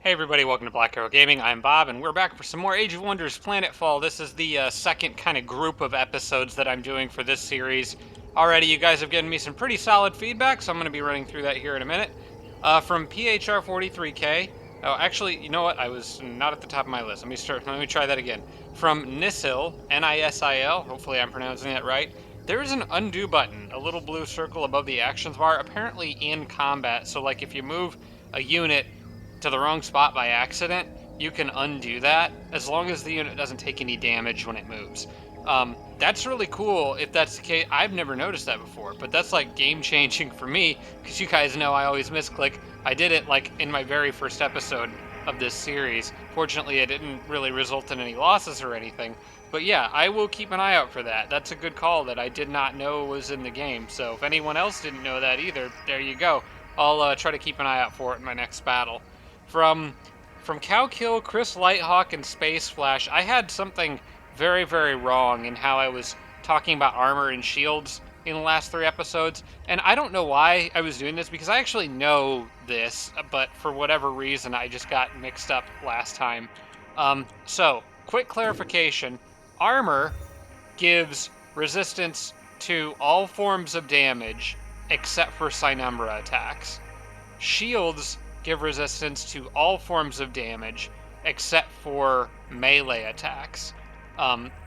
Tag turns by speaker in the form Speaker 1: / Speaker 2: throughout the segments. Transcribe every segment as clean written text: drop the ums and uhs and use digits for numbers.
Speaker 1: Hey everybody, welcome to Black Arrow Gaming. I'm Bob, and we're back for some more Age of Wonders Planetfall. This is the second kind of group of episodes that I'm doing for this series. Already, you guys have given me some pretty solid feedback, so I'm going to be running through that here in a minute. From PHR43K, oh, actually, you know what? I was not at the top of my list. Let me try that again. From Nisil, Nisil, hopefully I'm pronouncing that right. There is an undo button, a little blue circle above the actions bar, apparently in combat. So, like, if you move a unit to the wrong spot by accident, you can undo that as long as the unit doesn't take any damage when it moves. That's really cool if that's the case. I've never noticed that before, but that's like game changing for me because you guys know I always misclick. I did it like in my very first episode of this series. Fortunately, it didn't really result in any losses or anything. But yeah, I will keep an eye out for that. That's a good call that I did not know was in the game. So if anyone else didn't know that either, there you go. I'll try to keep an eye out for it in my next battle. From Cowkill, Chris Lighthawk, and Space Flash, I had something very, very wrong in how I was talking about armor and shields in the last 3 episodes. And I don't know why I was doing this, because I actually know this, but for whatever reason, I just got mixed up last time. So, quick clarification. Armor gives resistance to all forms of damage except for Synumbra attacks. Shields give resistance to all forms of damage except for melee attacks.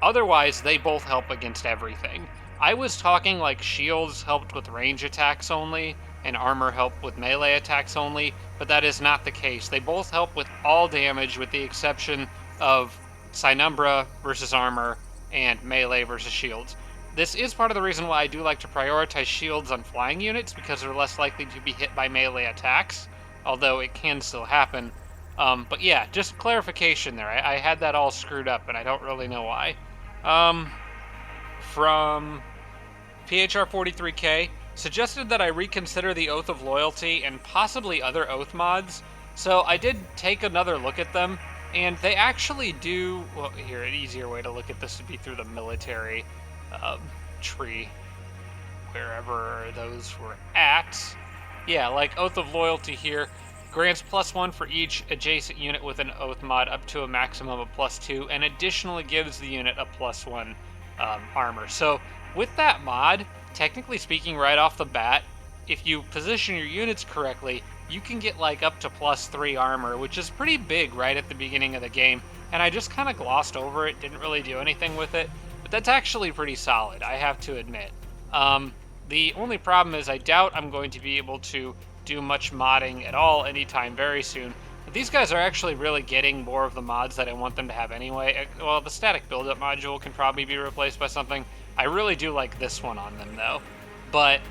Speaker 1: Otherwise, they both help against everything. I was talking like shields helped with range attacks only, and armor helped with melee attacks only, but that is not the case. They both help with all damage with the exception of Synumbra versus armor and melee versus shields. This is part of the reason why I do like to prioritize shields on flying units, because they're less likely to be hit by melee attacks, although it can still happen. But yeah, just clarification there. I had that all screwed up, and I don't really know why. From PHR43K, suggested that I reconsider the Oath of Loyalty and possibly other Oath mods. So I did take another look at them, and they actually do... Well, here, an easier way to look at this would be through the military tree, wherever those were at. Yeah, like Oath of Loyalty here grants +1 for each adjacent unit with an Oath mod up to a maximum of +2, and additionally gives the unit a +1 armor. So with that mod, technically speaking, right off the bat, if you position your units correctly, you can get like up to +3 armor, which is pretty big right at the beginning of the game. And I just kind of glossed over it, didn't really do anything with it. But that's actually pretty solid, I have to admit. The only problem is I doubt I'm going to be able to do much modding at all anytime very soon. But these guys are actually really getting more of the mods that I want them to have anyway. Well, the static buildup module can probably be replaced by something. I really do like this one on them, though. But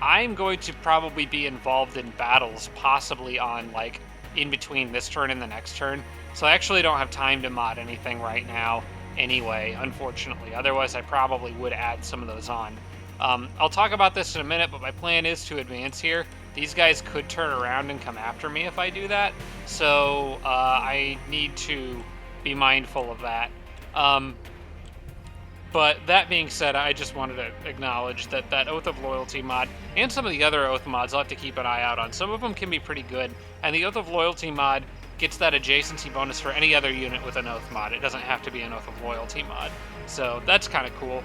Speaker 1: I'm going to probably be involved in battles, possibly on, like, in between this turn and the next turn. So I actually don't have time to mod anything right now anyway, unfortunately. Otherwise, I probably would add some of those on. I'll talk about this in a minute, but my plan is to advance here. These guys could turn around and come after me if I do that, so I need to be mindful of that. But that being said, I just wanted to acknowledge that that Oath of Loyalty mod, and some of the other Oath mods, I'll have to keep an eye out on. Some of them can be pretty good, and the Oath of Loyalty mod gets that adjacency bonus for any other unit with an Oath mod. It doesn't have to be an Oath of Loyalty mod, so that's kind of cool.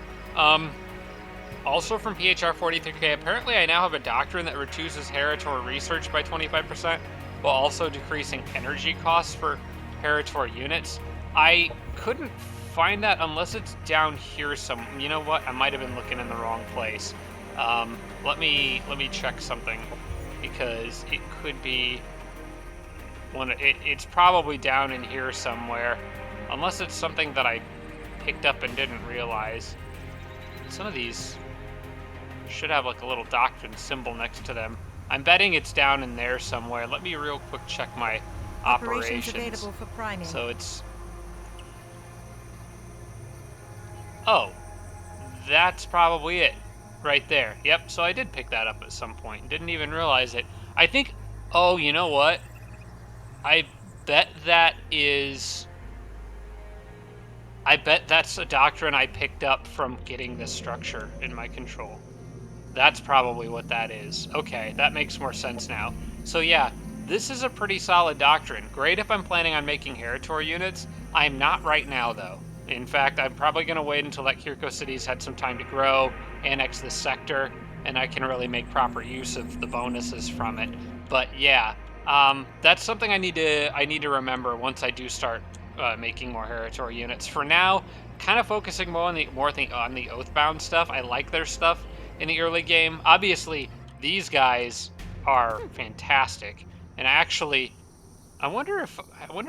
Speaker 1: Also from PHR43K, apparently I now have a Doctrine that reduces Heritor research by 25%, while also decreasing energy costs for Heritor units. I couldn't find that unless it's down here some. You know what? I might have been looking in the wrong place. Let me check something, because it could be it's probably down in here somewhere, unless it's something that I picked up and didn't realize. Some of these should have like a little Doctrine symbol next to them. I'm betting it's down in there somewhere. Let me real quick check my operations.
Speaker 2: Available for priming.
Speaker 1: So it's... Oh, that's probably it right there. Yep, so I did pick that up at some point. Didn't even realize it. I think... Oh, you know what? I bet that is... I bet that's a Doctrine I picked up from getting this structure in my control. That's probably what that is. Okay, that makes more sense now. So yeah, This is a pretty solid doctrine. Great if I'm planning on making Heritor units. I'm not right now, though. In fact, I'm probably going to wait until that Kirko city's had some time to grow, annex this sector, and I can really make proper use of the bonuses from it. But yeah, that's something I need to remember once I do start making more Heritor units. For now, kind of focusing more on the Oathbound stuff. I like their stuff in the early game. Obviously, these guys are fantastic. And I wonder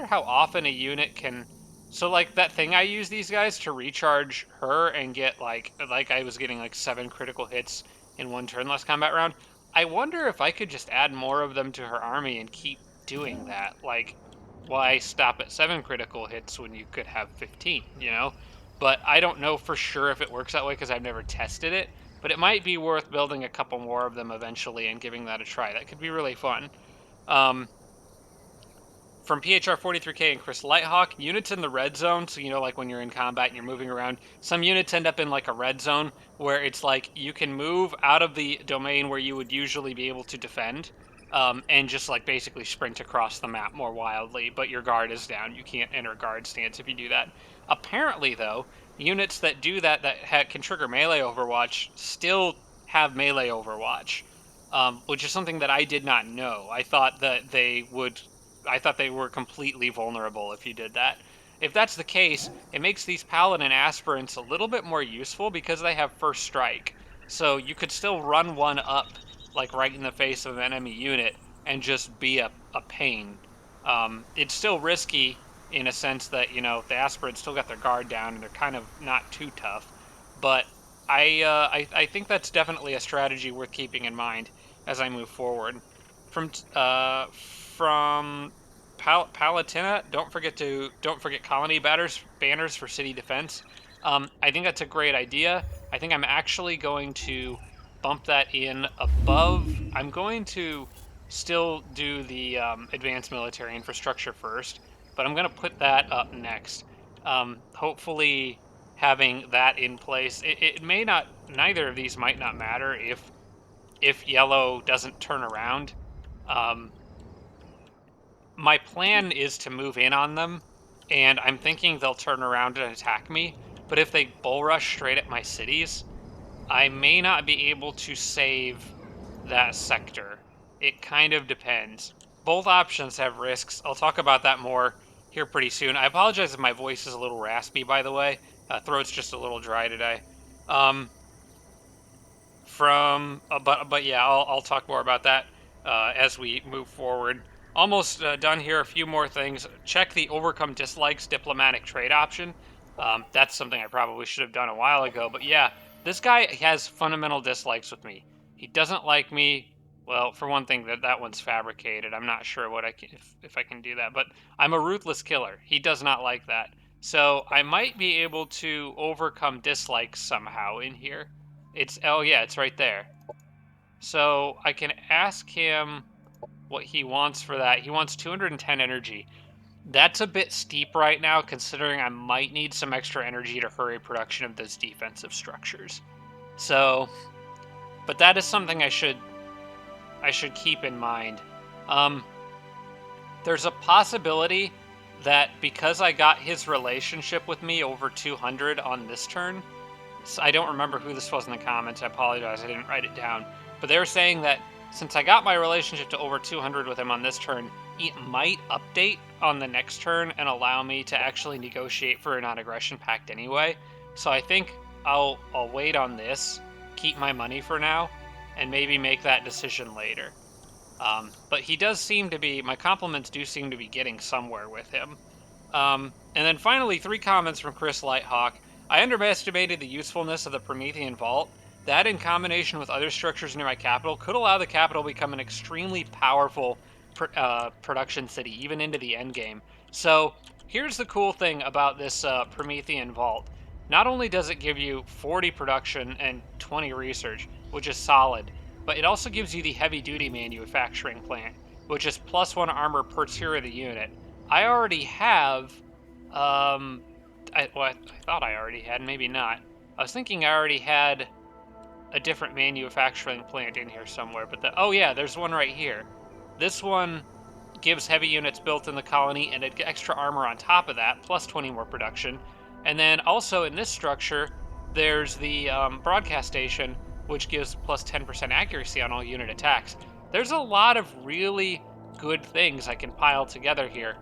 Speaker 1: how often a unit can. So like that thing I use these guys to recharge her and get like I was getting like 7 critical hits in one turnless combat round. I wonder if I could just add more of them to her army and keep doing that. Like, why stop at 7 critical hits when you could have 15? You know. But I don't know for sure if it works that way because I've never tested it. But it might be worth building a couple more of them eventually and giving that a try. That could be really fun. Um, from PHR 43K and Chris Lighthawk, units in the red zone, so like when you're in combat and you're moving around, some units end up in like a red zone where it's like you can move out of the domain where you would usually be able to defend, and just like basically sprint across the map more wildly, but your guard is down. You can't enter guard stance if you do that. Apparently, though, units that do that can trigger melee overwatch still have melee overwatch, which is something that I did not know. I thought they were completely vulnerable if you did that. If that's the case, it makes these Paladin aspirants a little bit more useful because they have first strike. So you could still run one up, like right in the face of an enemy unit, and just be a pain. It's still risky in a sense that, the aspirants still got their guard down and they're kind of not too tough. But I think that's definitely a strategy worth keeping in mind as I move forward. From Palatina, don't forget colony banners for city defense. I think that's a great idea. I think I'm actually going to bump that in above. I'm going to still do the advanced military infrastructure first, but I'm going to put that up next. Hopefully, having that in place, it may not. Neither of these might not matter if yellow doesn't turn around. Um, my plan is to move in on them, and I'm thinking they'll turn around and attack me. But if they bull rush straight at my cities, I may not be able to save that sector. It kind of depends. Both options have risks. I'll talk about that more here pretty soon. I apologize if my voice is a little raspy, by the way. Throat's just a little dry today. Um, but yeah, I'll talk more about that as we move forward. Almost done here. A few more things. Check the overcome dislikes diplomatic trade option. That's something I probably should have done a while ago. But yeah, this guy has fundamental dislikes with me. He doesn't like me. Well, for one thing, that one's fabricated. I'm not sure what I can if I can do that. But I'm a ruthless killer. He does not like that. So I might be able to overcome dislikes somehow in here. Oh yeah, it's right there. So I can ask him what he wants for that. He wants 210 energy. That's a bit steep right now, considering I might need some extra energy to hurry production of those defensive structures. So, but that is something I should keep in mind. There's a possibility that because I got his relationship with me over 200 on this turn, I don't remember who this was in the comments. I apologize. I didn't write it down. But they were saying that since I got my relationship to over 200 with him on this turn, it might update on the next turn and allow me to actually negotiate for a non-aggression pact anyway. So I think I'll wait on this, keep my money for now, and maybe make that decision later. But he does seem to be, my compliments do seem to be getting somewhere with him. And then finally, 3 comments from Chris Lighthawk. I underestimated the usefulness of the Promethean Vault. That, in combination with other structures near my capital, could allow the capital to become an extremely powerful production city, even into the endgame. So, here's the cool thing about this Promethean Vault. Not only does it give you 40 production and 20 research, which is solid, but it also gives you the heavy-duty manufacturing plant, which is +1 armor per tier of the unit. I already have... I thought I already had, maybe not. I was thinking I already had a different manufacturing plant in here somewhere, but oh yeah, there's one right here. This one gives heavy units built in the colony and extra armor on top of that, plus 20 more production. And then also in this structure, there's the broadcast station, which gives plus 10% accuracy on all unit attacks. There's a lot of really good things I can pile together here.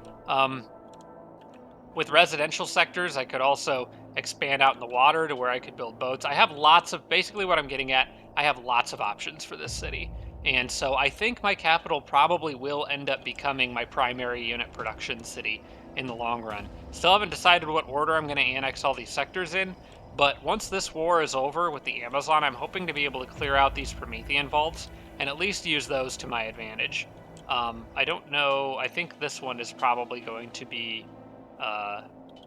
Speaker 1: With residential sectors, I could also expand out in the water to where I could build boats. I have lots of, basically what I'm getting at, I have lots of options for this city. And so I think my capital probably will end up becoming my primary unit production city in the long run. Still haven't decided what order I'm going to annex all these sectors in, but once this war is over with the Amazon, I'm hoping to be able to clear out these Promethean vaults and at least use those to my advantage. I don't know, I think this one is probably going to be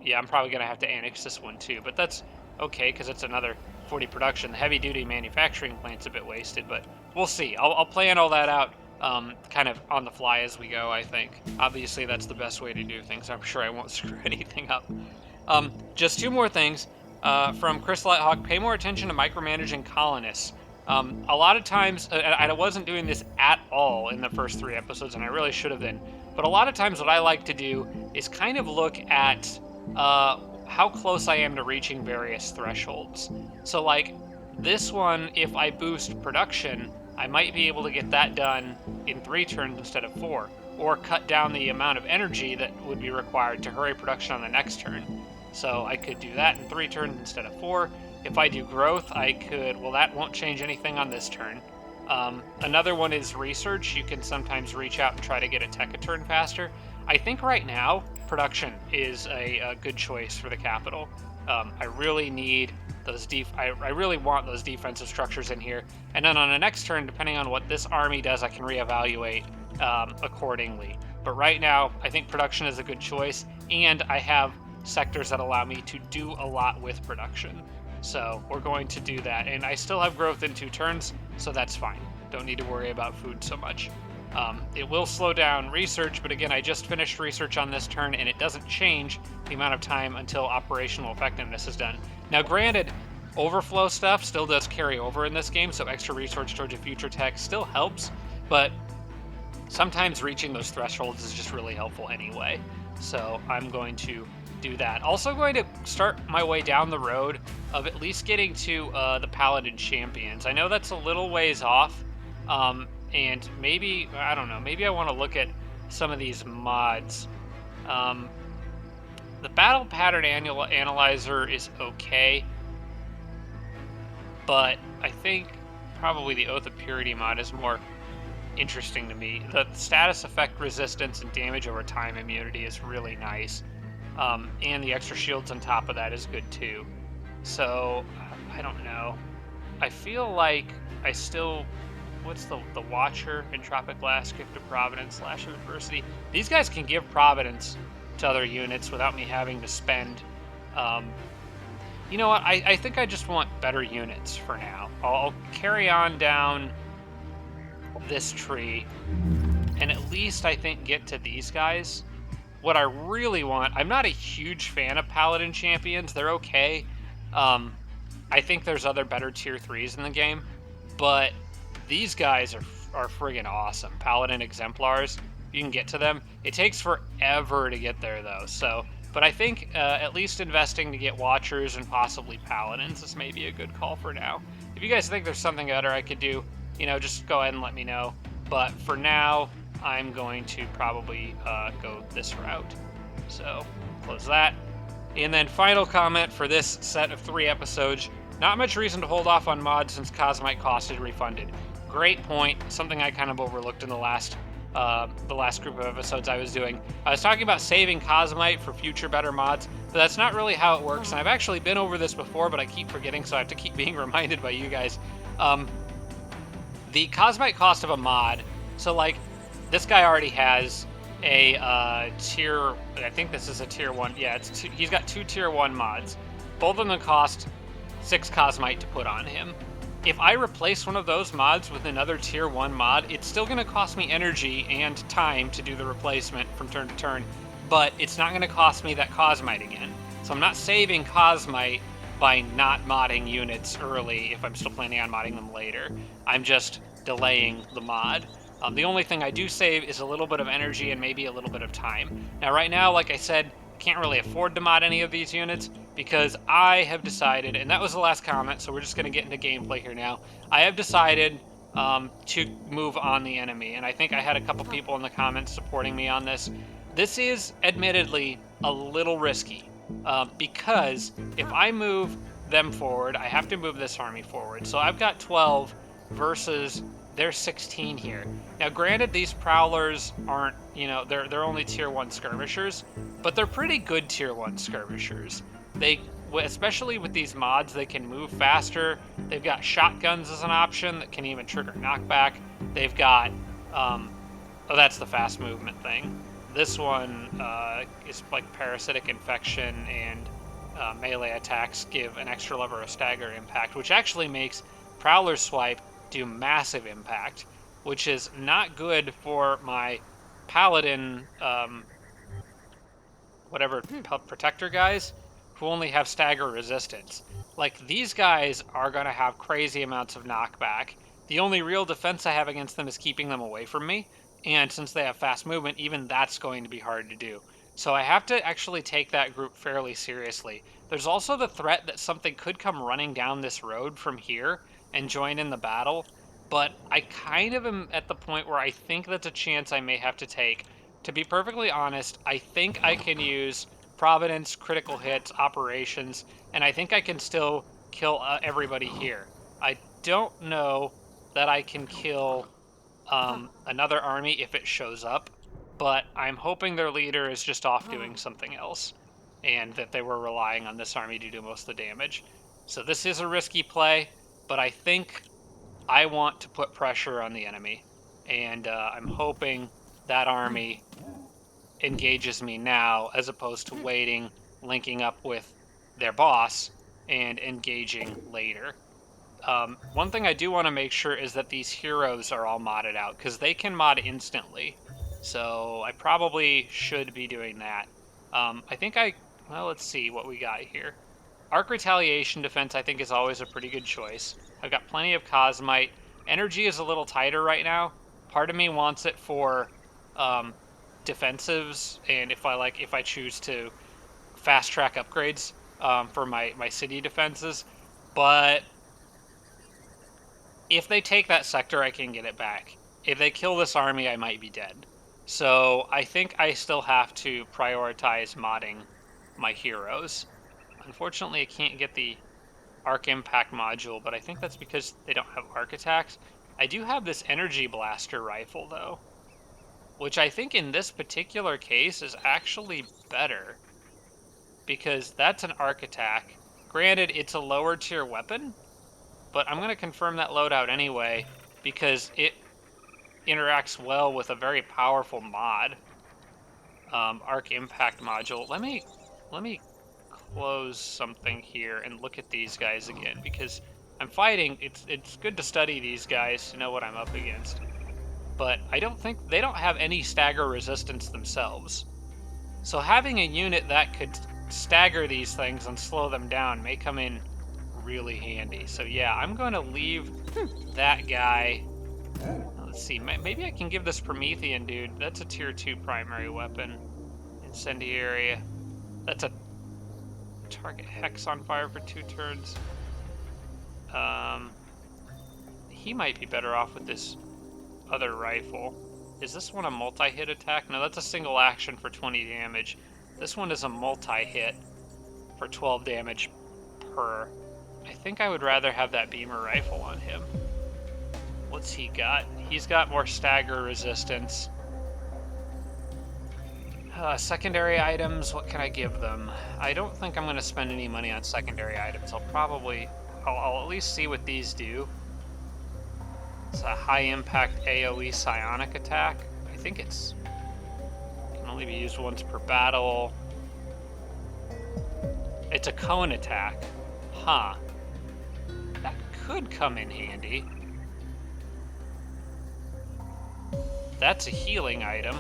Speaker 1: yeah, I'm probably going to have to annex this one too, but that's okay because it's another 40 production. The heavy-duty manufacturing plant's a bit wasted, but we'll see. I'll plan all that out kind of on the fly as we go, I think. Obviously, that's the best way to do things. I'm sure I won't screw anything up. Just two more things. From Chris Lighthawk, pay more attention to micromanaging colonists. A lot of times, I wasn't doing this at all in the first 3 episodes, and I really should have been. But a lot of times what I like to do is kind of look at how close I am to reaching various thresholds. So like this one, if I boost production, I might be able to get that done in 3 turns instead of 4, or cut down the amount of energy that would be required to hurry production on the next turn. So I could do that in 3 turns instead of 4. If I do growth, I could, well, that won't change anything on this turn. Another one is research. You can sometimes reach out and try to get a tech a turn faster. I think right now, production is a good choice for the capital. I really need those I really want those defensive structures in here. And then on the next turn, depending on what this army does, I can reevaluate accordingly. But right now, I think production is a good choice, and I have sectors that allow me to do a lot with production. So we're going to do that. And I still have growth in 2 turns, so that's fine. Don't need to worry about food so much. It will slow down research, but again, I just finished research on this turn, and it doesn't change the amount of time until operational effectiveness is done. Now, granted, overflow stuff still does carry over in this game, so extra research towards a future tech still helps, but sometimes reaching those thresholds is just really helpful anyway. So I'm going to do that. Also going to start my way down the road of at least getting to the Paladin Champions. I know that's a little ways off, and maybe, I don't know, maybe I want to look at some of these mods. The Battle Pattern Analyzer is okay, but I think probably the Oath of Purity mod is more interesting to me. The status effect resistance and damage over time immunity is really nice. And the extra shields on top of that is good too. So, I don't know. I feel like I still... What's the Watcher, Entropic Blast, Gift of Providence, Slash of Adversity? These guys can give Providence to other units without me having to spend... you know what? I think I just want better units for now. I'll carry on down this tree and at least I think get to these guys. What I really want, I'm not a huge fan of Paladin Champions. They're okay. I think there's other better tier 3s in the game, but these guys are friggin' awesome. Paladin Exemplars, you can get to them. It takes forever to get there though, so, but I think at least investing to get Watchers and possibly Paladins is maybe a good call for now. If you guys think there's something better I could do, you know, just go ahead and let me know. But for now, I'm going to probably go this route. So, close that. And then final comment for this set of 3 episodes. Not much reason to hold off on mods since Cosmite cost is refunded. Great point. Something I kind of overlooked in the last group of episodes I was doing. I was talking about saving Cosmite for future better mods, but that's not really how it works. And I've actually been over this before, but I keep forgetting, so I have to keep being reminded by you guys. The Cosmite cost of a mod, so like this guy already has a tier, I think this is a tier 1, yeah, he's got 2 tier 1 mods. Both of them cost 6 Cosmite to put on him. If I replace one of those mods with another tier 1 mod, it's still going to cost me energy and time to do the replacement from turn to turn, but it's not going to cost me that Cosmite again. So I'm not saving Cosmite by not modding units early if I'm still planning on modding them later. I'm just delaying the mod. The only thing I do save is a little bit of energy and maybe a little bit of time. Now, right now, like I said, can't really afford to mod any of these units because I have decided, and that was the last comment, so we're just going to get into gameplay here now. I have decided to move on the enemy, and I think I had a couple people in the comments supporting me on this. This is admittedly a little risky because if I move them forward, I have to move this army forward. So I've got 12 versus there's 16 here. Now, granted, these prowlers aren't, they're only tier 1 skirmishers, but they're pretty good tier 1 skirmishers. They, especially with these mods, they can move faster. They've got shotguns as an option that can even trigger knockback. They've got, oh, that's the fast movement thing. This one is like parasitic infection, and melee attacks give an extra level of stagger impact, which actually makes Prowler Swipe do massive impact, which is not good for my Paladin, protector guys who only have stagger resistance. Like, these guys are going to have crazy amounts of knockback. The only real defense I have against them is keeping them away from me, and since they have fast movement, even that's going to be hard to do. So I have to actually take that group fairly seriously. There's also the threat that something could come running down this road from here and join in the battle, but I kind of am at the point where I think that's a chance I may have to take. To be perfectly honest, I think I can use Providence, critical hits, operations, and I think I can still kill everybody here. I don't know that I can kill another army if it shows up, but I'm hoping their leader is just off doing something else, and that they were relying on this army to do most of the damage. So this is a risky play, but I think I want to put pressure on the enemy, and I'm hoping that army engages me now as opposed to waiting, linking up with their boss, and engaging later. One thing I do want to make sure is that these heroes are all modded out, because they can mod instantly. So I probably should be doing that. Well, let's see what we got here. Arc Retaliation Defense, I think, is always a pretty good choice. I've got plenty of Cosmite. Energy is a little tighter right now. Part of me wants it for defensives, and if I choose to fast track upgrades for my city defenses. But if they take that sector, I can get it back. If they kill this army, I might be dead. So I think I still have to prioritize modding my heroes. Unfortunately, I can't get the arc impact module, but I think that's because they don't have arc attacks. I do have this energy blaster rifle, though, which I think in this particular case is actually better, because that's an arc attack. Granted, it's a lower tier weapon, but I'm going to confirm that loadout anyway, because it interacts well with a very powerful mod. Arc impact module. Let me close something here and look at these guys again, because I'm fighting. It's good to study these guys to know what I'm up against. But I don't think they don't have any stagger resistance themselves. So having a unit that could stagger these things and slow them down may come in really handy. So yeah, I'm going to leave that guy. Let's see, maybe I can give this Promethean dude. That's a tier 2 primary weapon. Incendiary. That's a target hex on fire for 2 turns. He might be better off with this other rifle. Is this one a multi-hit attack? No, that's a single action for 20 damage. This one is a multi-hit for 12 damage per. I think I would rather have that beamer rifle on him. What's he got? He's got more stagger resistance. Secondary items, what can I give them? I don't think I'm going to spend any money on secondary items. I'll at least see what these do. It's a high impact AoE psionic attack. I think can only be used once per battle. It's a cone attack. Huh. That could come in handy. That's a healing item.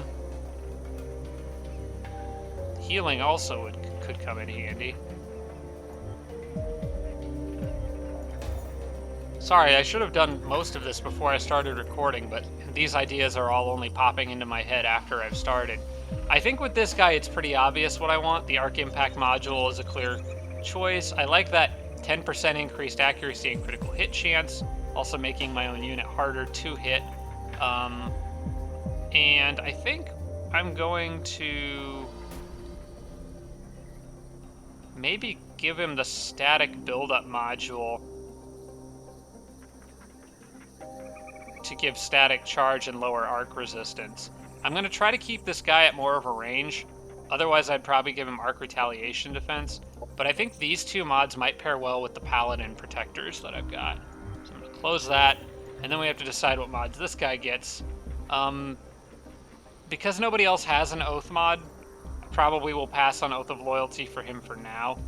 Speaker 1: Healing also could come in handy. Sorry, I should have done most of this before I started recording, but these ideas are all only popping into my head after I've started. I think with this guy, it's pretty obvious what I want. The Arc Impact module is a clear choice. I like that 10% increased accuracy and critical hit chance, also making my own unit harder to hit. And I think I'm going to maybe give him the static buildup module to give static charge and lower arc resistance. I'm going to try to keep this guy at more of a range. Otherwise, I'd probably give him arc retaliation defense. But I think these two mods might pair well with the paladin protectors that I've got. So I'm going to close that, and then we have to decide what mods this guy gets. Because nobody else has an oath mod, I probably will pass on Oath of Loyalty for him for now.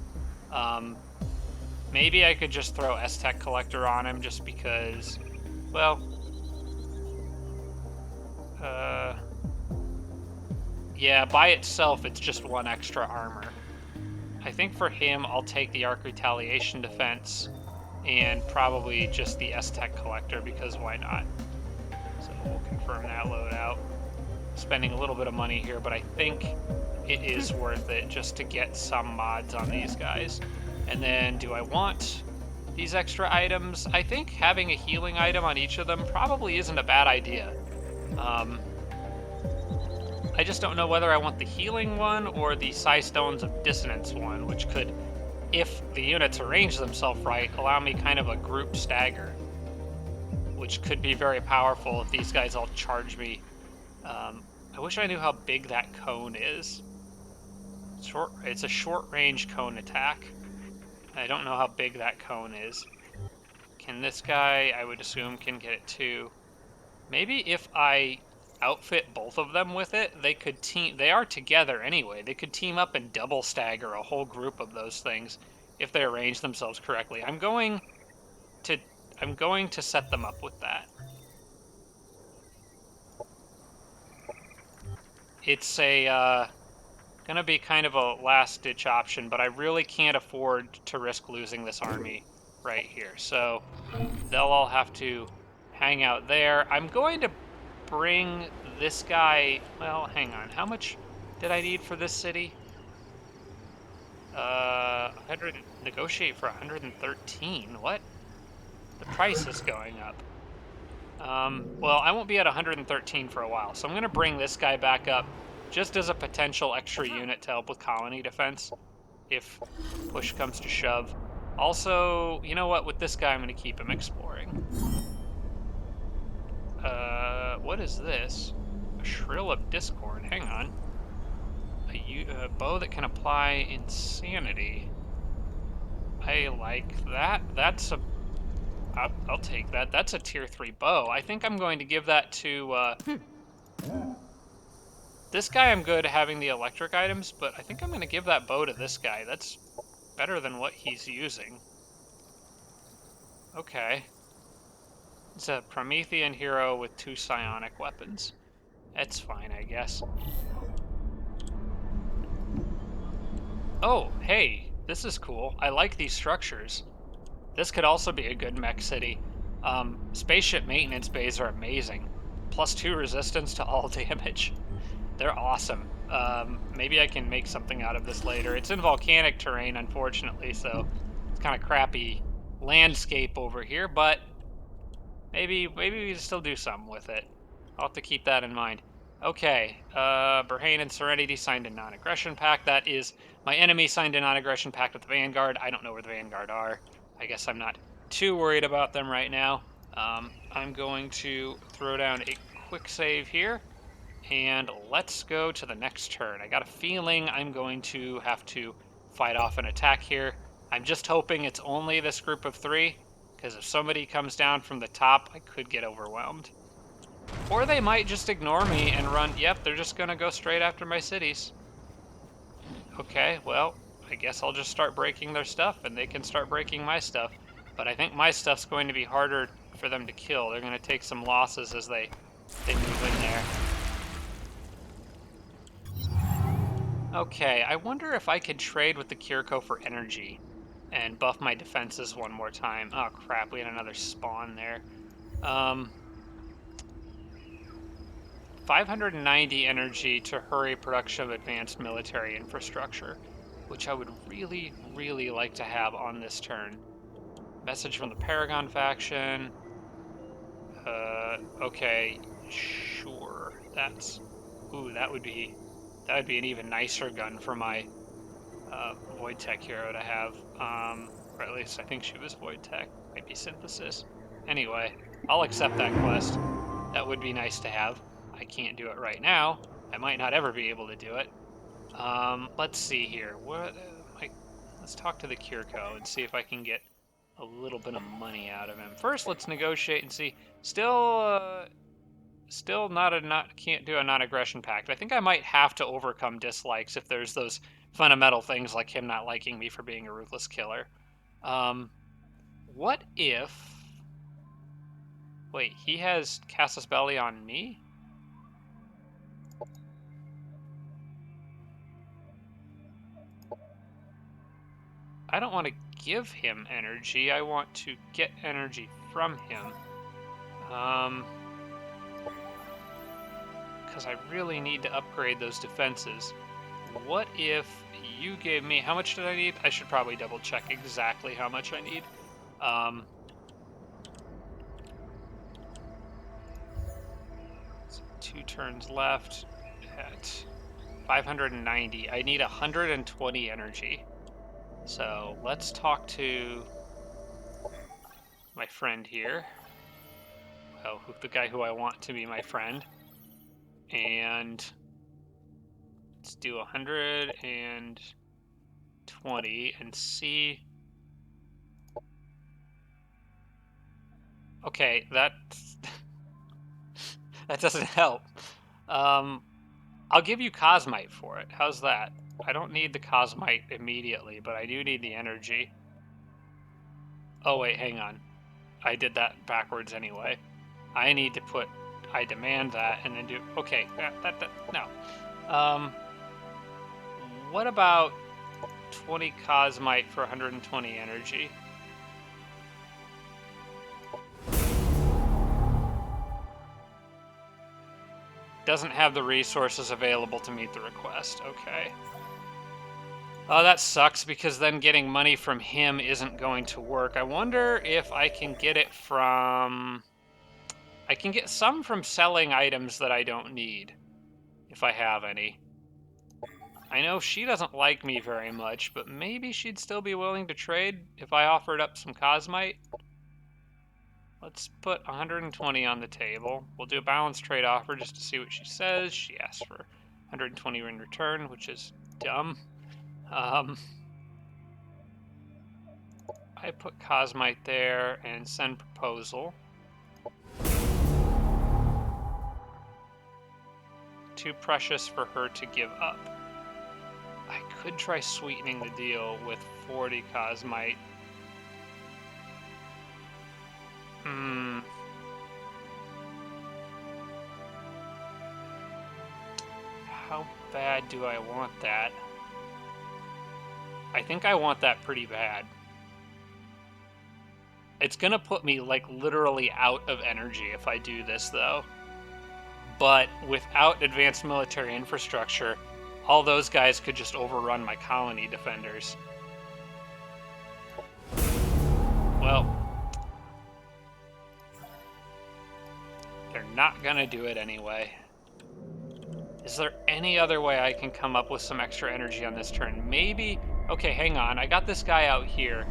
Speaker 1: Maybe I could just throw S-Tech Collector on him just because, well, yeah, by itself, it's just one extra armor. I think for him, I'll take the Arc Retaliation defense and probably just the S-Tech Collector, because why not? So we'll confirm that loadout. Spending a little bit of money here, but I think it is worth it just to get some mods on these guys. And then, do I want these extra items? I think having a healing item on each of them probably isn't a bad idea. I just don't know whether I want the healing one or the Psi Stones of Dissonance one, which could, if the units arrange themselves right, allow me kind of a group stagger, which could be very powerful if these guys all charge me. I wish I knew how big that cone is. It's a short-range cone attack. I don't know how big that cone is. Can this guy, I would assume, can get it too. Maybe if I outfit both of them with it, they could team. They are together anyway. They could team up and double stagger a whole group of those things if they arrange themselves correctly. I'm going to set them up with that. It's gonna be kind of a last-ditch option, but I really can't afford to risk losing this army right here. So they'll all have to hang out there. I'm going to bring this guy, well, hang on. How much did I need for this city? 100, negotiate for 113. What? The price is going up. Well, I won't be at 113 for a while, so I'm going to bring this guy back up just as a potential extra unit to help with colony defense if push comes to shove. Also, you know what? With this guy, I'm going to keep him exploring. What is this? A Shrill of Discord. Hang on. A bow that can apply insanity. I like that. That's a... I'll take that. That's a tier 3 bow. I think I'm going to give that to... This guy I'm good having the electric items, but I think I'm going to give that bow to this guy. That's better than what he's using. Okay. It's a Promethean hero with 2 psionic weapons. That's fine, I guess. Oh, hey, this is cool. I like these structures. This could also be a good mech city. Spaceship maintenance bays are amazing. +2 resistance to all damage. They're awesome. Maybe I can make something out of this later. It's in volcanic terrain, unfortunately, so it's kind of crappy landscape over here, but maybe we can still do something with it. I'll have to keep that in mind. Okay, Berhane and Serenity signed a non-aggression pact. That is, my enemy signed a non-aggression pact with the Vanguard. I don't know where the Vanguard are. I guess I'm not too worried about them right now. I'm going to throw down a quick save here, and let's go to the next turn. I got a feeling I'm going to have to fight off an attack here. I'm just hoping it's only this group of 3, because if somebody comes down from the top, I could get overwhelmed. Or they might just ignore me and run. Yep, they're just going to go straight after my cities. Okay, well, I guess I'll just start breaking their stuff, and they can start breaking my stuff. But I think my stuff's going to be harder for them to kill. They're going to take some losses as they move in there. Okay, I wonder if I could trade with the Kiriko for energy. and buff my defenses one more time. Oh crap, we had another spawn there. 590 energy to hurry production of advanced military infrastructure, which I would really, really like to have on this turn. Message from the Paragon faction. Okay, sure. That's, ooh, that would be an even nicer gun for my Void Tech hero to have. Or at least I think she was Void Tech. Might be Synthesis. Anyway, I'll accept that quest. That would be nice to have. I can't do it right now. I might not ever be able to do it. Let's see here. Let's talk to the Kirko and see if I can get a little bit of money out of him. First, let's negotiate and see. Still can't do a non-aggression pact. I think I might have to overcome dislikes if there's those fundamental things like him not liking me for being a ruthless killer. What if... Wait, he has Casus Belli on me? I don't want to give him energy. I want to get energy from him. Because I really need to upgrade those defenses. What if you gave me... How much did I need? I should probably double check exactly how much I need. 2 turns left at 590. I need 120 energy. So let's talk to my friend here. Well, the guy who I want to be my friend. And let's do 120 and see. Okay, that that doesn't help. I'll give you Cosmite for it. How's that? I don't need the Cosmite immediately, but I do need the energy. Oh wait, hang on. I did that backwards anyway. I need to put... I demand that and then do... Okay, no. What about 20 Cosmite for 120 energy? Doesn't have the resources available to meet the request. Okay. Oh, that sucks, because then getting money from him isn't going to work. I wonder if I can get it from... I can get some from selling items that I don't need, if I have any. I know she doesn't like me very much, but maybe she'd still be willing to trade if I offered up some Cosmite. Let's put 120 on the table. We'll do a balanced trade offer just to see what she says. She asked for 120 in return, which is dumb. I put Cosmite there and send proposal. Too precious for her to give up. I could try sweetening the deal with 40 Cosmite. How bad do I want that? I think I want that pretty bad. It's gonna put me, like, literally out of energy if I do this, though. But without advanced military infrastructure, all those guys could just overrun my colony defenders. Well, they're not gonna do it anyway. Is there any other way I can come up with some extra energy on this turn? Maybe... Okay, hang on. I got this guy out here.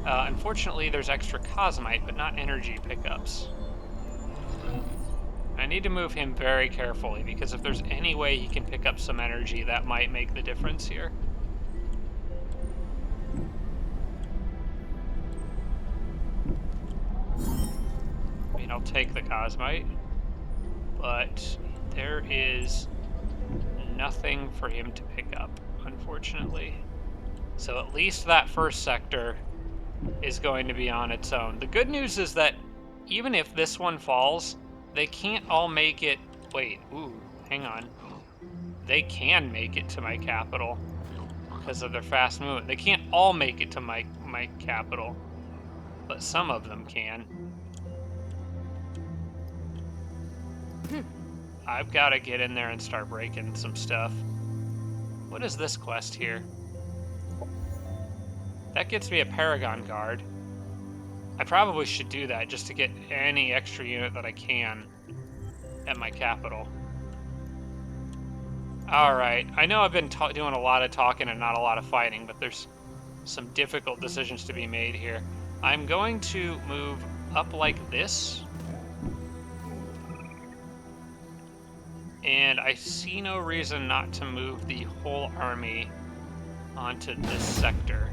Speaker 1: Unfortunately, there's extra Cosmite, but not energy pickups. I need to move him very carefully, because if there's any way he can pick up some energy, that might make the difference here. I mean, I'll take the Cosmite, but there is nothing for him to pick up, unfortunately. So at least that first sector is going to be on its own. The good news is that even if this one falls, they can't all make it... Wait, ooh, hang on. They can make it to my capital. because of their fast movement. They can't all make it to my capital, but some of them can. I've got to get in there and start breaking some stuff. What is this quest here? That gets me a Paragon Guard. I probably should do that just to get any extra unit that I can at my capital. Alright, I know I've been doing a lot of talking and not a lot of fighting, but there's some difficult decisions to be made here. I'm going to move up like this. And I see no reason not to move the whole army onto this sector.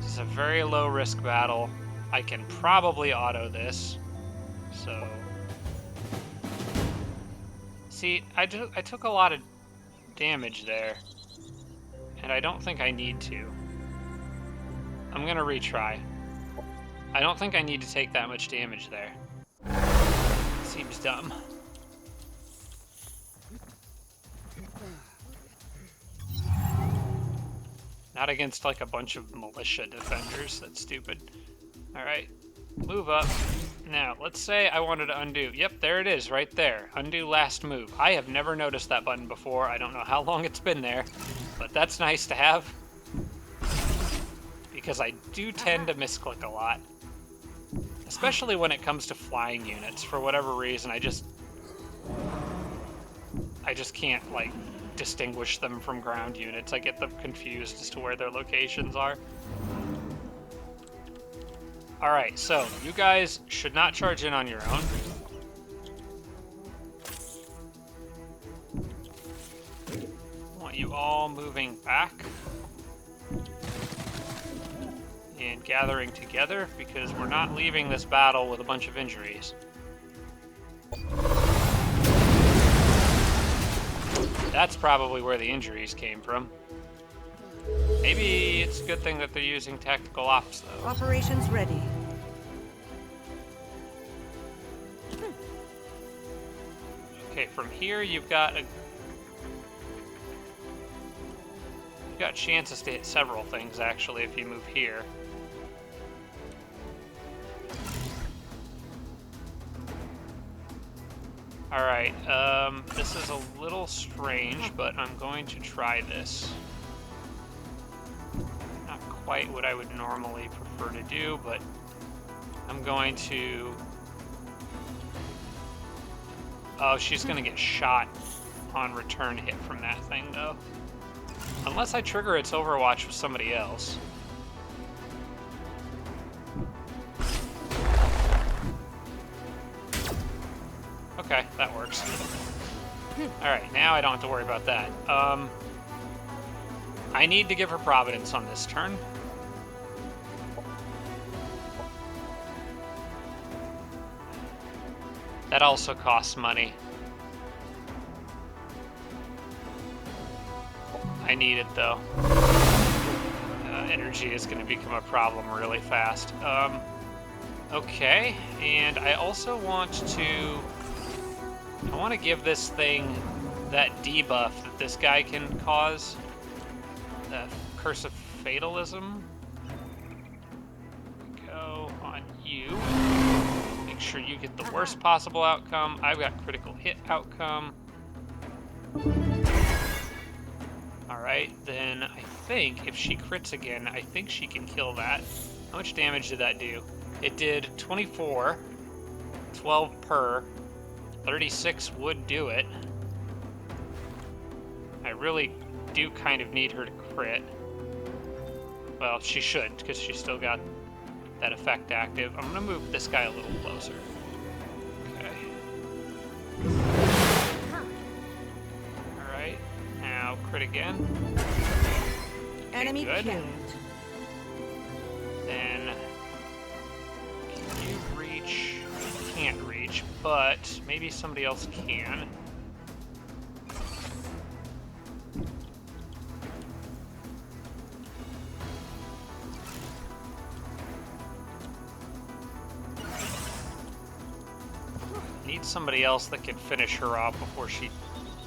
Speaker 1: This is a very low risk battle. I can probably auto this. So, see, I took a lot of damage there, and I don't think I need to. I'm gonna retry. I don't think I need to take that much damage there. Seems dumb. Not against like a bunch of militia defenders. That's stupid. All right, move up. Now, let's say I wanted to undo. Yep, there it is, right there. Undo last move. I have never noticed that button before. I don't know how long it's been there, but that's nice to have. Because I do tend to misclick a lot. Especially when it comes to flying units. For whatever reason, I just can't, like, distinguish them from ground units. I get them confused as to where their locations are. Alright, so you guys should not charge in on your own. I want you all moving back and gathering together because we're not leaving this battle with a bunch of injuries. That's probably where the injuries came from. Maybe it's a good thing that they're using tactical ops, though.
Speaker 2: Operations ready.
Speaker 1: Okay, from here you've got chances to hit several things actually if you move here. All right, this is a little strange, but I'm going to try this. Not quite what I would normally prefer to do, but I'm going to... Oh, she's gonna get shot on return hit from that thing, though. Unless I trigger its Overwatch with somebody else. Okay, that works. Alright, now I don't have to worry about that. I need to give her Providence on this turn. That also costs money. I need it, though. Energy is going to become a problem really fast. Okay, and I also want to... I want to give this thing that debuff that this guy can cause. The Curse of Fatalism. Go on you. Make sure you get the worst possible outcome. I've got critical hit outcome. Alright, then I think if she crits again, I think she can kill that. How much damage did that do? It did 24, 12 per. 36 would do it. I really do kind of need her to crit. Well, she should, because she's still got that effect active. I'm going to move this guy a little closer. Okay. Alright, now crit again.
Speaker 2: Enemy
Speaker 1: good.
Speaker 2: killed.
Speaker 1: Then, can you reach? You can't reach, but maybe somebody else can. Need somebody else that can finish her off before she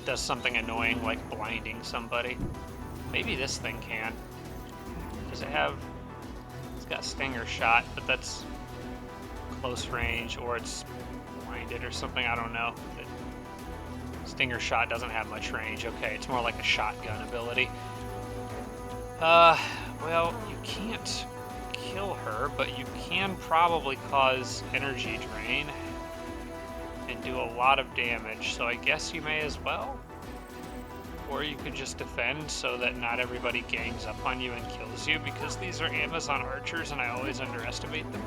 Speaker 1: does something annoying like blinding somebody. Maybe this thing can. Does it have... It's got Stinger Shot, but that's close range, or it's blinded or something, I don't know. Stinger Shot doesn't have much range. Okay, it's more like a shotgun ability. Well, you can't kill her, but you can probably cause energy drain and do a lot of damage, so I guess you may as well. Or you could just defend so that not everybody gangs up on you and kills you, because these are Amazon archers and I always underestimate them.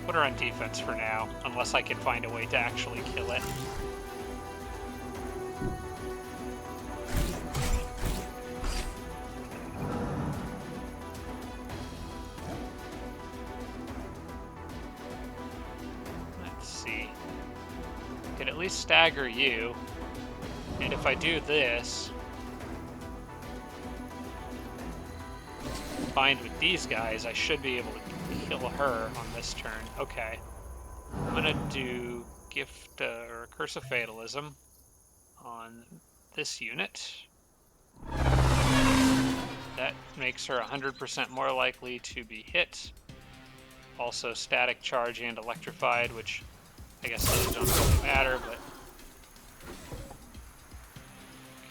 Speaker 1: Put her on defense for now, unless I can find a way to actually kill it. Let's see. I could at least stagger you. And if I do this, combined with these guys, I should be able to kill her on this turn. Okay. I'm gonna do Gift or Curse of Fatalism on this unit. That makes her 100% more likely to be hit. Also Static Charge and Electrified, which I guess those don't really matter, but...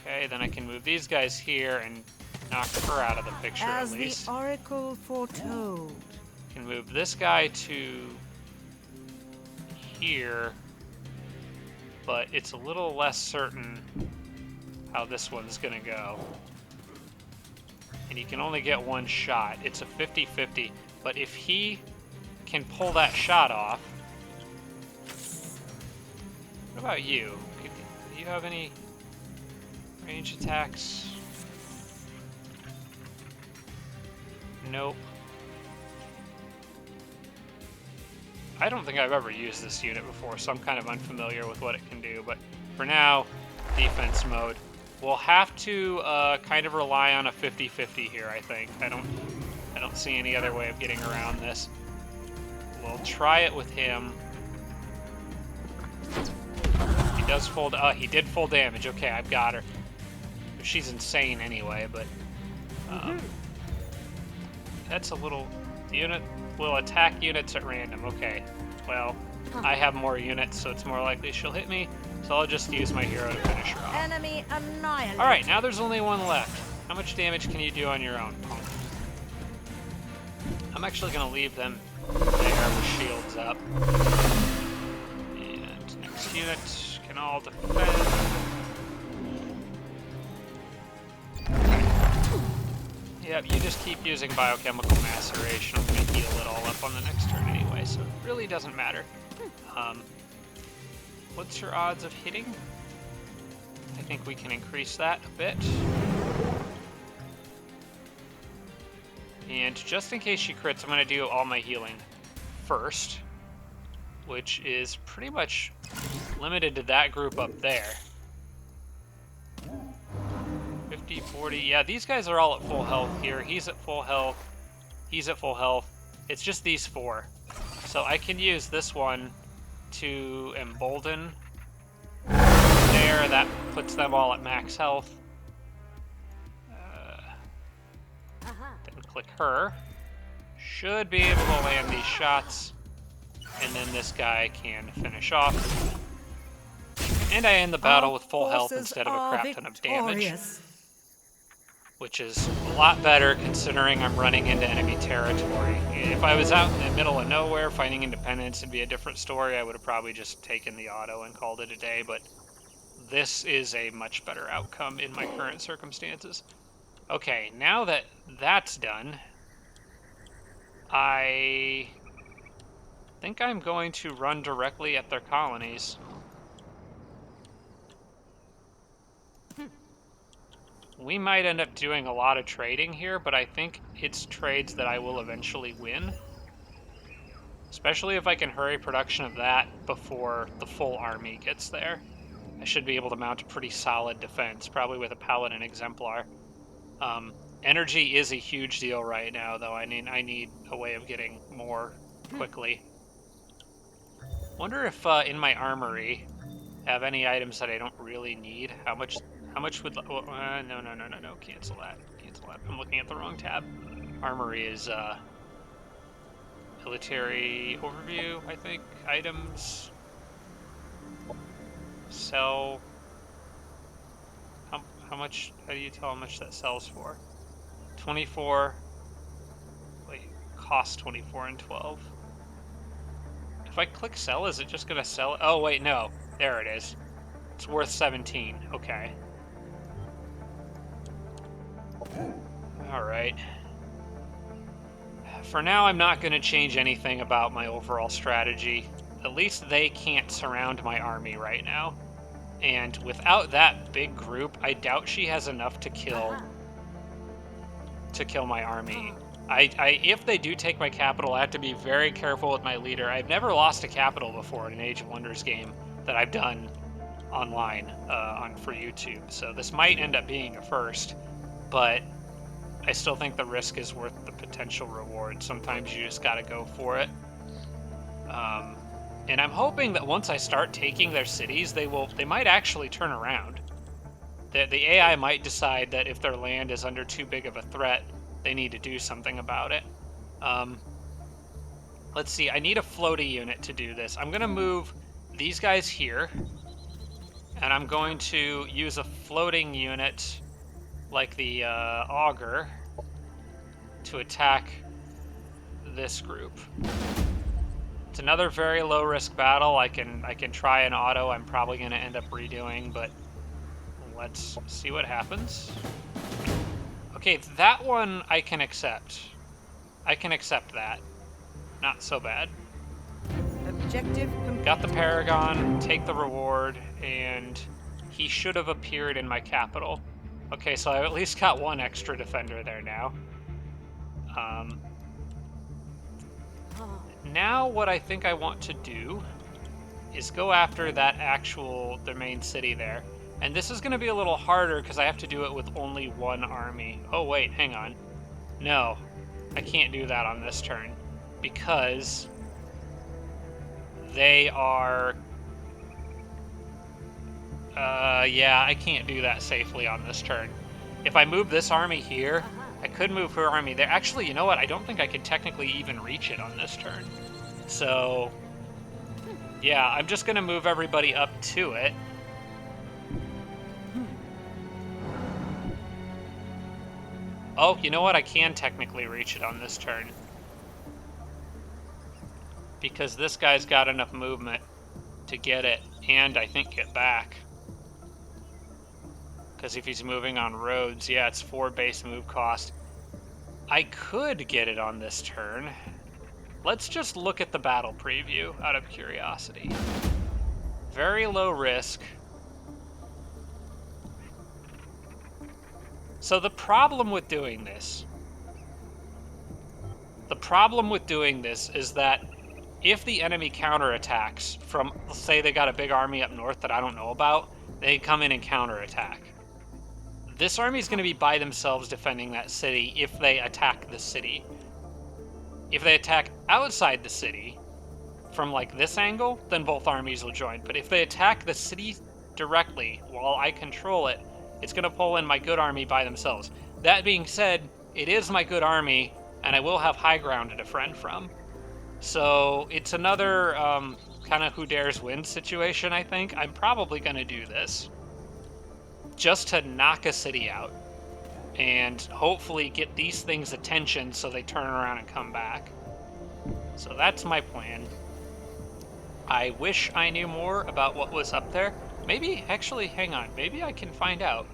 Speaker 1: Okay, then I can move these guys here and knock her out of the picture at least.
Speaker 2: As the Oracle foretold.
Speaker 1: Can move this guy to here, but it's a little less certain how this one's gonna go. And you can only get one shot. It's a 50-50, but if he can pull that shot off... What about you? Do you have any range attacks? Nope. I don't think I've ever used this unit before, so I'm kind of unfamiliar with what it can do, but for now, defense mode. We'll have to kind of rely on a 50-50 here, I think. I don't see any other way of getting around this. We'll try it with him. He does full... he did full damage. Okay, I've got her. She's insane anyway, but... That's a little... The unit will attack units at random. Okay, well, I have more units, so it's more likely she'll hit me. So I'll just use my hero to finish her off.
Speaker 2: Enemy annihilated.
Speaker 1: Alright, now there's only one left. How much damage can you do on your own, punk? I'm actually going to leave them there with shields up. And next unit can all defend. Yep, you just keep using biochemical maceration. I'm going to heal it all up on the next turn anyway, so it really doesn't matter. What's your odds of hitting? I think we can increase that a bit. And just in case she crits, I'm going to do all my healing first, which is pretty much limited to that group up there. 50, 40, yeah, these guys are all at full health here. He's at full health. He's at full health. It's just these four. So I can use this one to embolden there. That puts them all at max health. Then click her. Should be able to land these shots. And then this guy can finish off. And I end the battle with full health instead of a crap ton of damage. Which is a lot better considering I'm running into enemy territory. If I was out in the middle of nowhere fighting independents, it'd be a different story. I would have probably just taken the auto and called it a day, but this is a much better outcome in my current circumstances. Okay, now that that's done, I think I'm going to run directly at their colonies. We might end up doing a lot of trading here, but I think it's trades that I will eventually win. Especially if I can hurry production of that before the full army gets there. I should be able to mount a pretty solid defense, probably with a Paladin Exemplar. Energy is a huge deal right now, though. I need a way of getting more quickly. Wonder if in my armory I have any items that I don't really need. How How much would... no. Cancel that. Cancel that. I'm looking at the wrong tab. Armory is, military overview, I think. Items. Sell. How much... How do you tell how much that sells for? 24. Wait. Cost 24 and 12. If I click sell, is it just gonna sell? Oh, wait, no. There it is. It's worth 17. Okay. Alright. For now, I'm not going to change anything about my overall strategy. At least they can't surround my army right now. And without that big group, I doubt she has enough to kill my army. If they do take my capital, I have to be very careful with my leader. I've never lost a capital before in an Age of Wonders game that I've done online for YouTube. So this might end up being a first, but I still think the risk is worth the potential reward. Sometimes you just gotta go for it. And I'm hoping that once I start taking their cities, they might actually turn around. The AI might decide that if their land is under too big of a threat, they need to do something about it. Let's see, I need a floaty unit to do this. I'm gonna move these guys here, and I'm going to use a floating unit like the auger to attack this group. It's another very low risk battle. I can try an auto. I'm probably going to end up redoing, but let's see what happens. Okay, that one I can accept. I can accept that. Not so bad.
Speaker 2: Objective complete.
Speaker 1: Got the Paragon, take the reward, and he should have appeared in my capital. Okay, so I've at least got one extra defender there now. Now what I think I want to do is go after the main city there. And this is going to be a little harder because I have to do it with only one army. Oh wait, hang on. No, I can't do that on this turn because they are... yeah, I can't do that safely on this turn. If I move this army here, I could move her army there. Actually, you know what? I don't think I could technically even reach it on this turn. So, yeah, I'm just going to move everybody up to it. Oh, you know what? I can technically reach it on this turn. Because this guy's got enough movement to get it, and I think get back. Because if he's moving on roads, yeah, it's 4 base move cost. I could get it on this turn. Let's just look at the battle preview out of curiosity. Very low risk. So the problem with doing this is that if the enemy counterattacks from, let's say they got a big army up north that I don't know about, they come in and counterattack. This army is going to be by themselves defending that city if they attack the city. If they attack outside the city, from like this angle, then both armies will join. But if they attack the city directly while I control it, it's going to pull in my good army by themselves. That being said, it is my good army, and I will have high ground to defend from. So it's another kind of who dares win situation, I think. I'm probably going to do this just to knock a city out and hopefully get these things' attention so they turn around and come back. So that's my plan. I wish I knew more about what was up there. Maybe, actually, hang on. Maybe I can find out.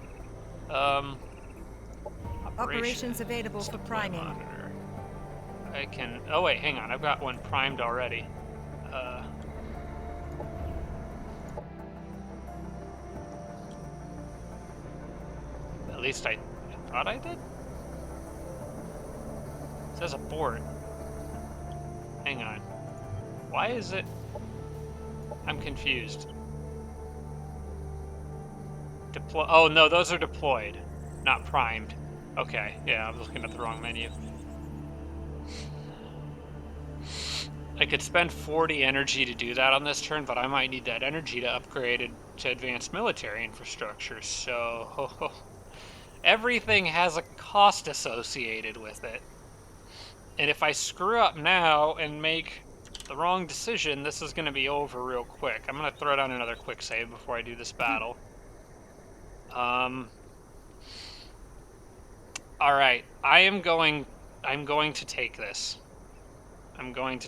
Speaker 2: Operations available for priming.
Speaker 1: Monitor. I can... Oh, wait, hang on. I've got one primed already. At least I thought I did? It says abort. Hang on. Why is it... I'm confused. Deploy... Oh, no, those are deployed, not primed. Okay, yeah, I was looking at the wrong menu. I could spend 40 energy to do that on this turn, but I might need that energy to upgrade to advanced military infrastructure, so everything has a cost associated with it. And if I screw up now and make the wrong decision, this is going to be over real quick. I'm going to throw down another quick save before I do this battle. All right, I'm going to take this. I'm going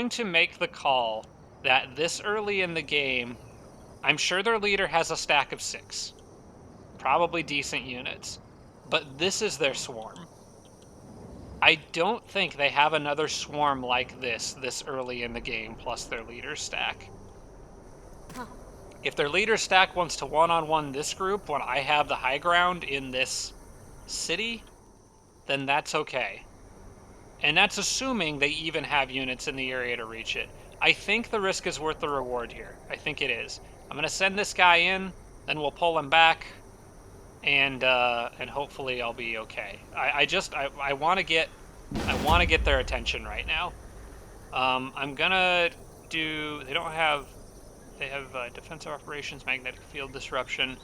Speaker 1: to make the call that this early in the game, I'm sure their leader has a stack of 6. Probably decent units. But this is their swarm. I don't think they have another swarm like this early in the game, plus their leader stack. If their leader stack wants to one-on-one this group when I have the high ground in this city, then that's okay. And that's assuming they even have units in the area to reach it. I think the risk is worth the reward here. I think it is. I'm going to send this guy in, then we'll pull him back, and hopefully I'll be okay. I want to get their attention right now. I'm gonna do. They have defensive operations, magnetic field disruption.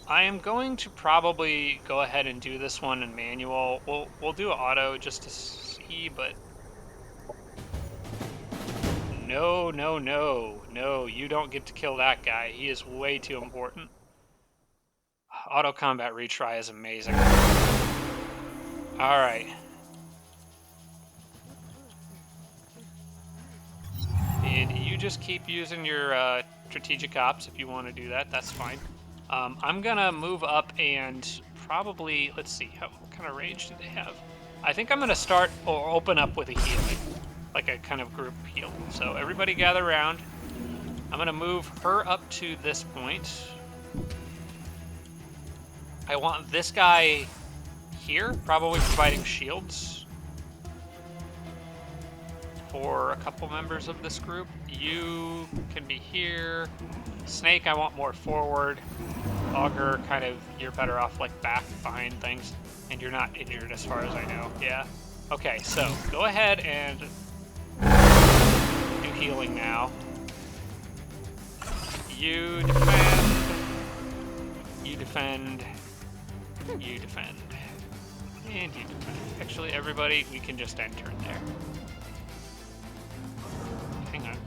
Speaker 1: I am going to probably go ahead and do this one in manual. We'll do auto just to see, but no, you don't get to kill that guy. He is way too important. Auto combat retry is amazing. All right. And you just keep using your strategic ops if you want to do that. That's fine. I'm gonna move up and probably, let's see, what kind of range do they have? I think I'm gonna start or open up with a healing, like a kind of group heal. So everybody gather around. I'm gonna move her up to this point. I want this guy here, probably providing shields for a couple members of this group. You can be here. Snake, I want more forward. Augur, kind of, you're better off like back behind things. And you're not injured as far as I know. Yeah. Okay, so go ahead and do healing now. You defend. You defend. You defend. And you defend. Actually, everybody, we can just end turn there. Hang on.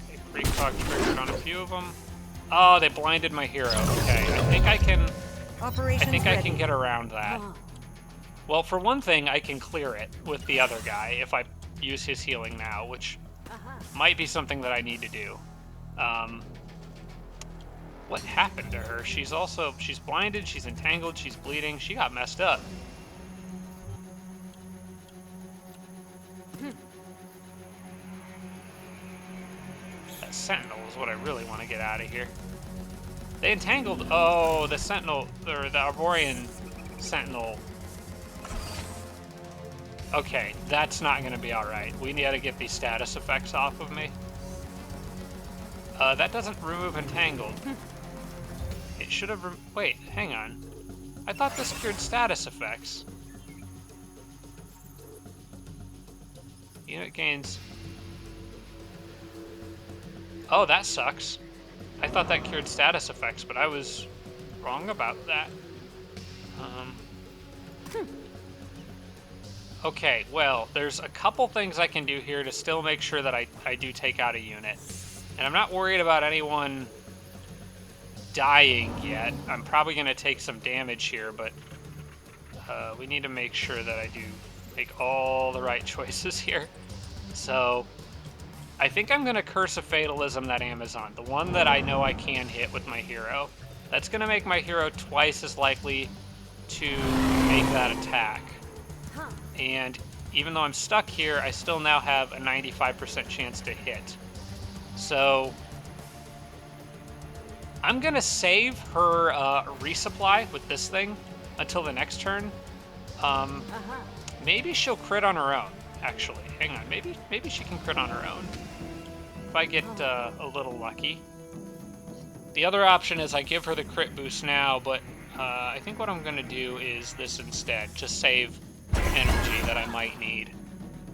Speaker 1: Okay, precog triggered on a few of them. Oh, they blinded my hero. Okay, I think I can get around that. Well, for one thing, I can clear it with the other guy if I use his healing now, which might be something that I need to do. What happened to her? She's blinded, she's entangled, she's bleeding. She got messed up. That sentinel is what I really want to get out of here. They entangled. Oh, the sentinel, or the Arborean sentinel. Okay, that's not going to be alright. We need to get these status effects off of me. That doesn't remove entangled. It should have. Wait, hang on. I thought this cured status effects. Unit gains. Oh, that sucks. I thought that cured status effects, but I was wrong about that. Okay, well, there's a couple things I can do here to still make sure that I do take out a unit. And I'm not worried about anyone dying yet. I'm probably going to take some damage here, but we need to make sure that I do make all the right choices here. So I think I'm going to Curse of Fatalism that Amazon, the one that I know I can hit with my hero. That's going to make my hero twice as likely to make that attack. And even though I'm stuck here, I still now have a 95% chance to hit. So I'm going to save her resupply with this thing until the next turn. Maybe she'll crit on her own, actually. Hang on, maybe she can crit on her own if I get a little lucky. The other option is I give her the crit boost now, but I think what I'm going to do is this instead. Just save energy that I might need.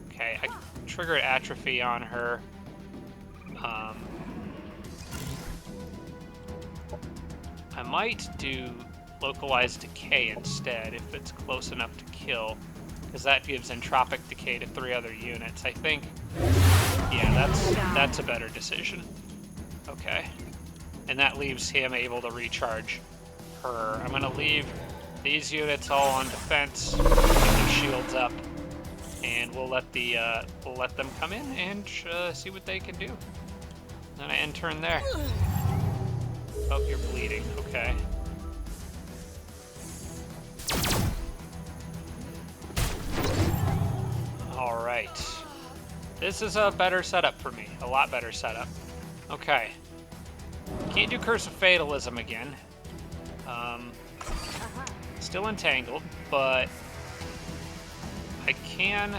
Speaker 1: Okay, I triggered atrophy on her. I might do localized decay instead if it's close enough to kill, because that gives entropic decay to 3 other units. I think, yeah, that's a better decision. Okay, and that leaves him able to recharge her. I'm gonna leave these units all on defense, get their shields up, and we'll let them come in and see what they can do. Then I end turn there. Oh, you're bleeding. Okay. All right. This is a better setup for me. A lot better setup. Okay. Can't do Curse of Fatalism again. Still entangled, but I can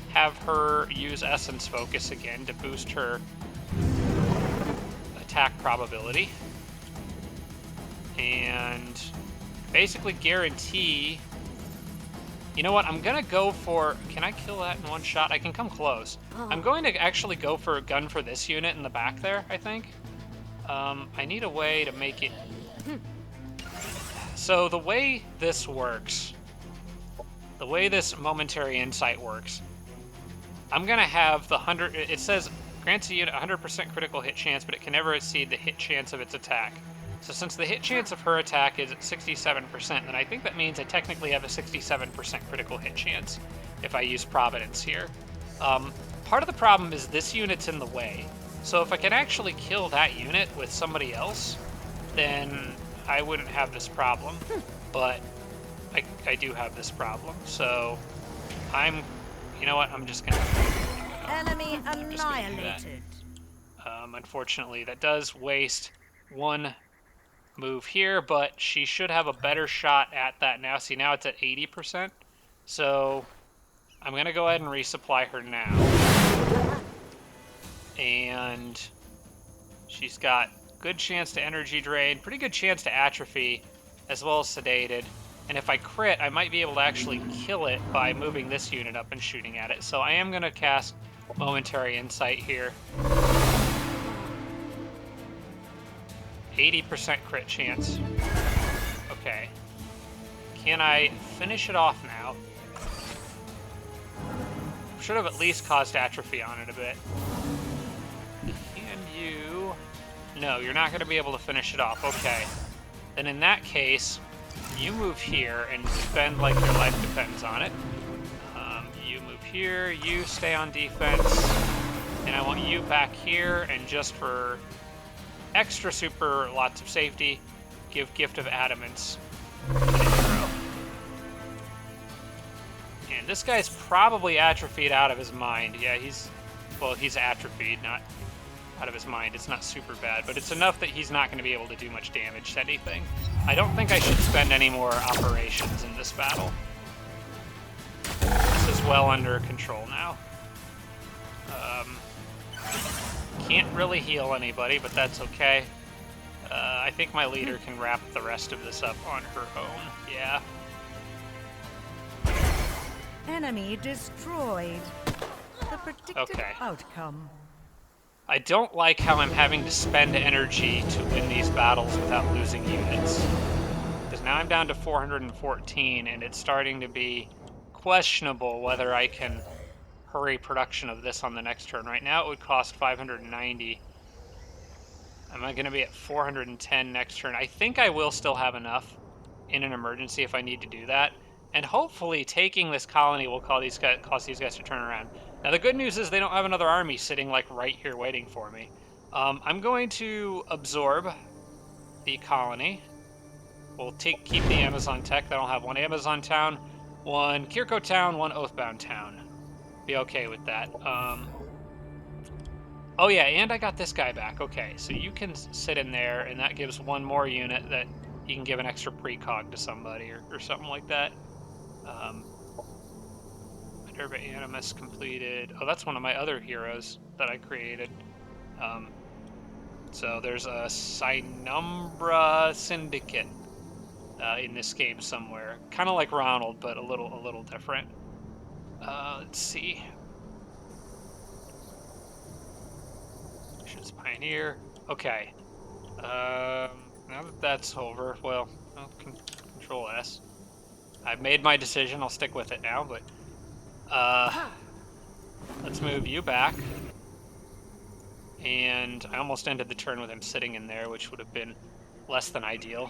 Speaker 1: have her use Essence Focus again to boost her attack probability. And basically guarantee... You know what? I'm going to go for... Can I kill that in one shot? I can come close. I'm going to actually go for a gun for this unit in the back there, I think. I need a way to make it... So the way this works, the way this momentary insight works, I'm going to have the 100... It says grants a unit 100% critical hit chance, but it can never exceed the hit chance of its attack. So since the hit chance of her attack is at 67%, then I think that means I technically have a 67% critical hit chance if I use Providence here. Part of the problem is this unit's in the way. So if I can actually kill that unit with somebody else, then I wouldn't have this problem. But I do have this problem. So you know what? I'm just going to...
Speaker 2: Enemy annihilated.
Speaker 1: Unfortunately, that does waste one move here, but she should have a better shot at that now. See, now it's at 80%. So I'm going to go ahead and resupply her now. And she's got good chance to energy drain, pretty good chance to atrophy, as well as sedated. And if I crit, I might be able to actually kill it by moving this unit up and shooting at it. So I am going to cast Momentary Insight here. 80% crit chance. Okay. Can I finish it off now? Should have at least caused atrophy on it a bit. Can you... No, you're not going to be able to finish it off. Okay. Then in that case, you move here and defend like your life depends on it. You move here, you stay on defense, and I want you back here, and just for extra super lots of safety, give Gift of Adamance to the hero. And this guy's probably atrophied out of his mind. Yeah, he's atrophied, not out of his mind. It's not super bad, but it's enough that he's not going to be able to do much damage to anything. I don't think I should spend any more operations in this battle. This is well under control now. Can't really heal anybody, but that's okay. I think my leader can wrap the rest of this up on her own. Yeah.
Speaker 2: Enemy destroyed. The predicted outcome.
Speaker 1: I don't like how I'm having to spend energy to win these battles without losing units. Because now I'm down to 414, and it's starting to be questionable whether I can hurry production of this on the next turn. Right now it would cost 590. Am I going to be at 410 next turn? I think I will still have enough in an emergency if I need to do that. And hopefully taking this colony will cause these guys to turn around. Now the good news is they don't have another army sitting like right here waiting for me. I'm going to absorb the colony. We'll keep the Amazon tech. That'll have one Amazon town, one Kirko town, one Oathbound town. Be okay with that. Oh yeah, and I got this guy back. Okay, so you can sit in there, and that gives one more unit that you can give an extra precog to somebody or something like that. Minerva Animus completed. Oh, that's one of my other heroes that I created. So there's a Synumbra Syndicate. in this game somewhere. Kind of like Ronald, but a little different. Let's see. Missions Pioneer. Okay. Now that that's over, well, Control S. I've made my decision. I'll stick with it now, but let's move you back. And I almost ended the turn with him sitting in there, which would have been less than ideal.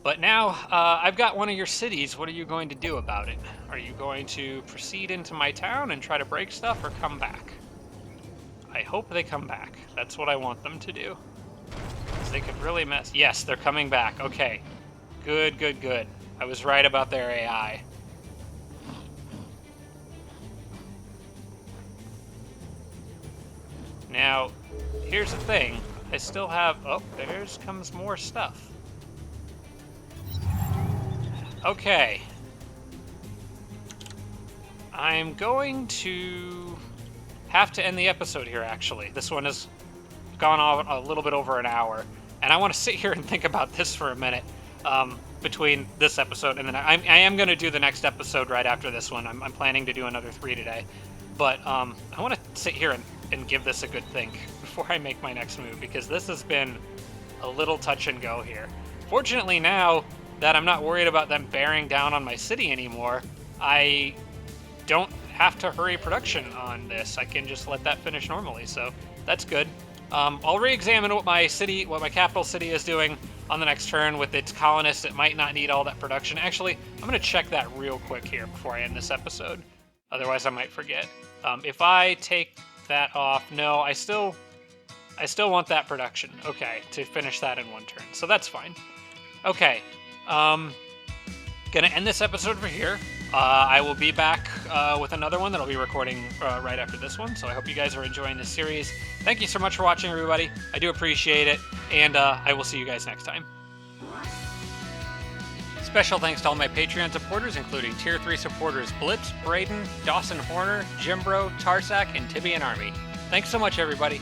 Speaker 1: But now, I've got one of your cities. What are you going to do about it? Are you going to proceed into my town and try to break stuff, or come back? I hope they come back. That's what I want them to do. Because they could really mess... Yes, they're coming back. Okay. Good, good, good. I was right about their AI. Now, here's the thing. I still have... Oh, there comes more stuff. Okay. I'm going to have to end the episode here, actually. This one has gone on a little bit over an hour. And I want to sit here and think about this for a minute between this episode and then I am going to do the next episode right after this one. I'm planning to do another 3 today. But I want to sit here and give this a good think before I make my next move, because this has been a little touch and go here. Fortunately, now that I'm not worried about them bearing down on my city anymore, I don't have to hurry production on this. I can just let that finish normally, so that's good. I'll re-examine what my capital city is doing on the next turn with its colonists. It might not need all that production. Actually, I'm going to check that real quick here before I end this episode. Otherwise, I might forget. If I take that off, no, I still want that production. Okay, to finish that in one turn. So that's fine. Okay, gonna end this episode for here. I will be back with another one that I'll be recording right after this one. So I hope you guys are enjoying this series. Thank you so much for watching, everybody. I do appreciate it, and I will see you guys next time. Special thanks to all my Patreon supporters, including Tier 3 supporters Blitz, Braden, Dawson Horner, Jimbro, Tarsak, and Tibian Army. Thanks so much, everybody.